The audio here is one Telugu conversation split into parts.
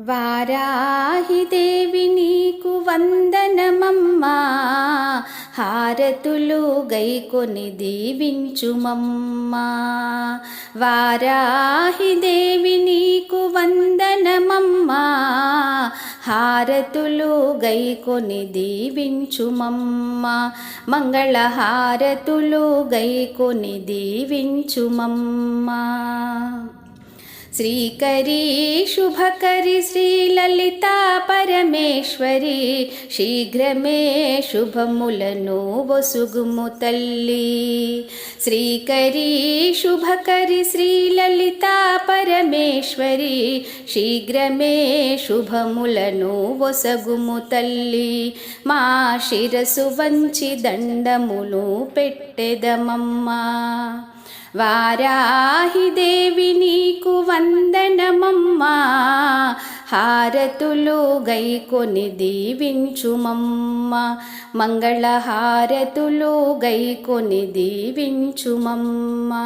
వారాహిదేవి నీకు వందనమమ్మా, హారతులు గైకొని దీవించుమమ్మా. వారాహిదేవి నీకు వందనమమ్మా, హారతులు గైకొని దీవించుమమ్మా. మంగళహారతులు గైకొని దీవించుమమ్మా. శ్రీకరీ శుభకరి శ్రీలలితా పరమేశ్వరి, శీఘ్రమే శుభములను వసుగుము తల్లి. శ్రీకరీ శుభకరి శ్రీలలితా పరమేశ్వరి, శీఘ్రమే శుభములను వసగుము తల్లి. మా శిరసు వంచి దండములు పెట్టెదమమ్మా. వారాహిదేవి నీకు వందనమమ్మా, హారతులు గైకొని దీవించుమమ్మా. మంగళహారతులు గైకొని దీవించుమమ్మా.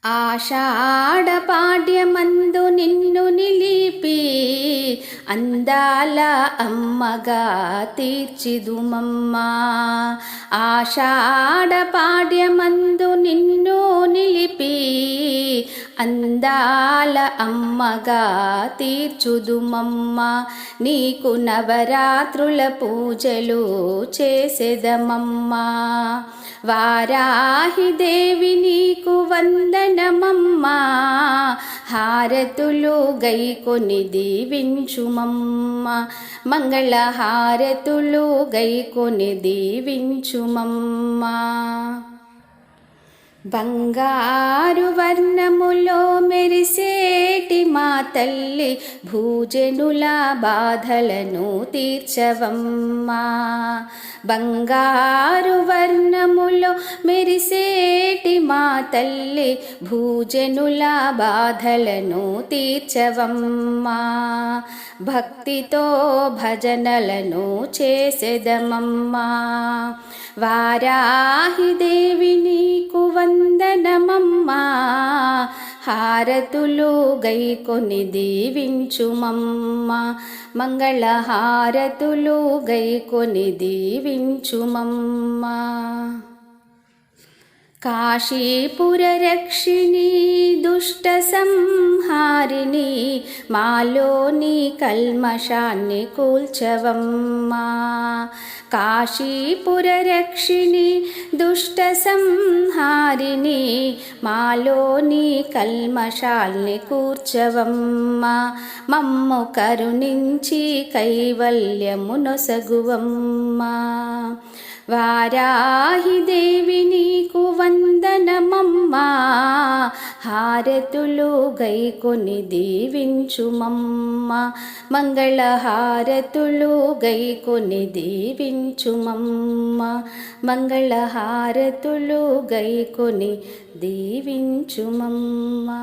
ఆషాఢ పాడ్యమందు నిన్ను నిలిపి అందాల అమ్మగా తీర్చిదుమమ్మా. ఆషాఢ పాడ్యమందు నిన్ను నిలిపి అందాల అమ్మగా తీర్చుదుమమ్మా. నీకు నవరాత్రుల పూజలు చేసెదమమ్మా. వారాహిదేవి నీకు వందనమమ్మా, హారతులు గైకొని దీవించుమమ్మా. మంగళహారతులు గైకొని దీవించుమమ్మా. బంగారు వర్ణములో మెరిసేటి మా తల్లి, భూజనుల బాధలను తీర్చవమ్మా. బంగారు వర్ణములో మెరిసేటి మా తల్లి, భూజనుల బాధలను తీర్చవమ్మా. భక్తితో భజనలను చేసెదమమ్మా. వారాహిదేవి నీకు వందనమమ్మా, హారతులు గైకొని దీవించుమమ్మా. మంగళహారతులు గైకొని దీవించుమమ్మా. కాశీపుర రక్షిణి దుష్ట సంహారిణి, మాలోని కల్మషాన్ని కూల్చవమ్మా. కాశీపుర రక్షిణి దుష్ట సంహారిణి, మాలోని కల్మషాల్ని కూర్చవమ్మా. మమ్ము కరుణించి కైవల్యమునొసగువమ్మా. వారాహిదేవి నీకు వందనమమ్మా, హారతులు గైకొని దీవించుమమ్మా. మంగళహారతులు గైకొని దీవించుమమ్మా. మంగళహారతులు గైకొని దీవించుమమ్మా.